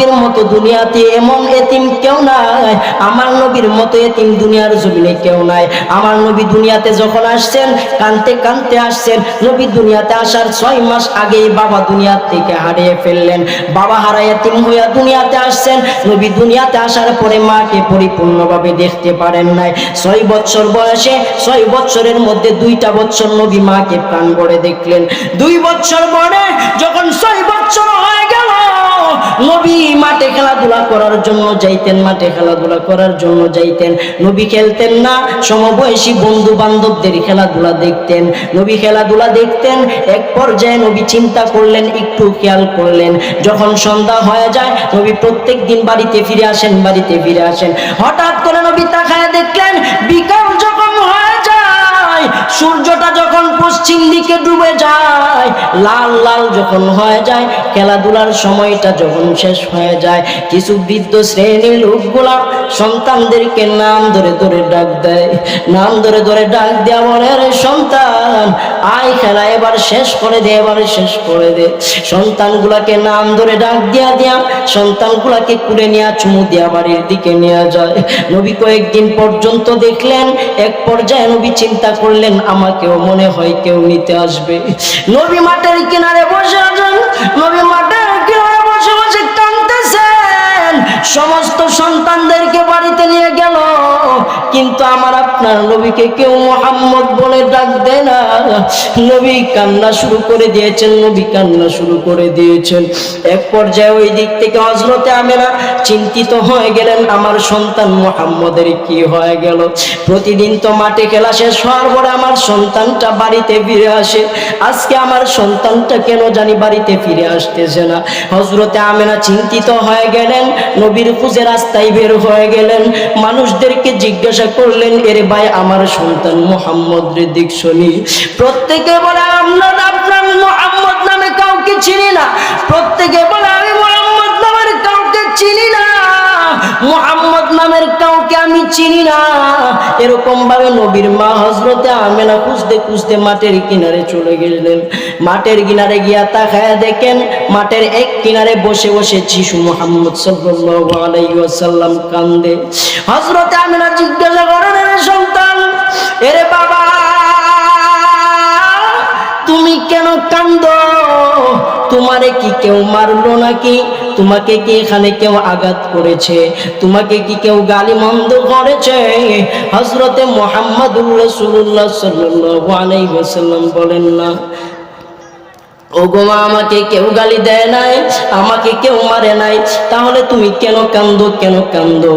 নবীর মতো দুনিয়াতে এমন এতিম কেউ নাই, আমার নবীর মতো এতিম দুনিয়ার জমিনে কেউ নাই। আমার নবী দুনিয়াতে যখন আসছেন কানতে কানতে আসছেন। নবী দুনিয়াতে আসার 6 মাস আগেই বাবা দুনিয়া থেকে হারিয়ে ফেললেন। বাবা হারা এতিম হইয়া দুনিয়াতে আসছেন। নবী দুনিয়াতে আসার পরে মাকে পরিপূর্ণভাবে দেখতে পারেন নাই। 6 বছর বয়সে 6 বছরের মধ্যে 2টা বছর নবী মাকে প্রাণ ভরে দেখলেন। 2 বছর পরে যখন 6 বছর হয়ে গেল, নবী মাঠে খেলাধুলা করার জন্য যাইতেন, মাঠে খেলাধুলা করার জন্য যাইতেন। নবী খেলতেন না, সমবয়সী বন্ধু বান্ধবদের খেলাধুলা দেখতেন। নবী খেলাধুলা দেখতেন। এক পর্যায়ে নবী চিন্তা করলেন, একটু খেয়াল করলেন, যখন সন্ধ্যা হয়ে যায় নবী প্রত্যেক দিন বাড়িতে ফিরে আসেন, বাড়িতে ফিরে আসেন। হঠাৎ করে নবী তাকায় দেখলেন বিকাল যখন হয়ে যায়, সূর্যটা যখন পশ্চিম দিকে ডুবে যায়, লাল লাল যখন হয়ে যায়, খেলাধুলার সময়টা যখন শেষ হয়ে যায়, কিছু বৃদ্ধ শ্রেণীর লোকগুলা সন্তানদেরকে নাম ধরে ধরে ডাক দেয়। নাম ধরে ধরে ডাক দেয়া বলে, রে সন্তান আয় খেলা এবার শেষ করে দে, এবার শেষ করে দে। সন্তানগুলাকে নাম ধরে ডাক দিয়া দিয়া সন্তানগুলাকে কুড়ে নিয়ে চুমু দিয়া বাড়ির দিকে নিয়ে যায়। নবী কয়েকদিন পর্যন্ত দেখলেন। এক পর্যায়ে নবী চিন্তা করলেন, আমাকেও মনে হয় কেউ নিতে আসবে। নবী মাঠের কিনারে বসে আছেন। নবী মাঠের কিনারে বসে বসে কাঁদতেছেন। সমস্ত সন্তানদেরকে বাড়িতে নিয়ে গেল, কিন্তু আমার আপনার নবীকে কেউ মুহাম্মদ বলে ডাক দেয় না। নবী কান্না শুরু করে দিয়েছেন, নবী কান্না শুরু করে দিয়েছেন। এক পর্যায়ে ওই দিক থেকে হযরতে আমেনা চিন্তিত হয়ে গেলেন, আমার সন্তান মুহাম্মদের কি হয়ে গেল। প্রতিদিন তো মাঠে খেলা শেষ হওয়ার পরে আমার সন্তানটা বাড়িতে ফিরে আসে, আজকে আমার সন্তানটা কেন জানি বাড়িতে ফিরে আসতেছে না। হযরতে আমেনা চিন্তিত হয়ে গেলেন, নবীর খুঁজে রাস্তায় বের হয়ে গেলেন। মানুষদেরকে জিজ্ঞাসা করলেন, এরে ভাই আমার সন্তান মুহাম্মদের দিক শুনি। প্রত্যেকে বলে, আমরা আপনার মুহাম্মদ নামে কাউকে চিনি না। প্রত্যেকে বলে, আমি মুহাম্মদ নামের কাউকে চিনি না, মুহাম্মদ নামের কাউকে আমি চিনি না। এরকম ভাবে নবীর মা হযরতে আমেনা খুঁজতে খুঁজতে মাঠের কিনারে চলে গেলেন। মাঠের কিনারে গিয়া তাকায়া দেখেন, মাঠের এক কিনারে বসে বসে শিশু মুহাম্মদ সাল্লাল্লাহু আলাইহি ওয়াসাল্লাম কান্দে। হযরতে আমেনা জিজ্ঞাসা করেন, এরে সন্তান, এরে বাবা, তুমি কেন কান্দো? তোমারে কি কেউ মারলো নাকি? তোমাকে কি এখানে কেউ আঘাত করেছে? তোমাকে কি কেউ গালিমন্দ করেছে? হযরতে মুহাম্মদুর রাসূলুল্লাহ সাল্লাল্লাহু আলাইহি ওয়াসাল্লাম বলেন, না ওগো মা, আমাকে কেউ গালি দেয় নাই, আমাকে কেউ মারে নাই, তাহলে তুমি কেন কান্দো, কেন কান্দো?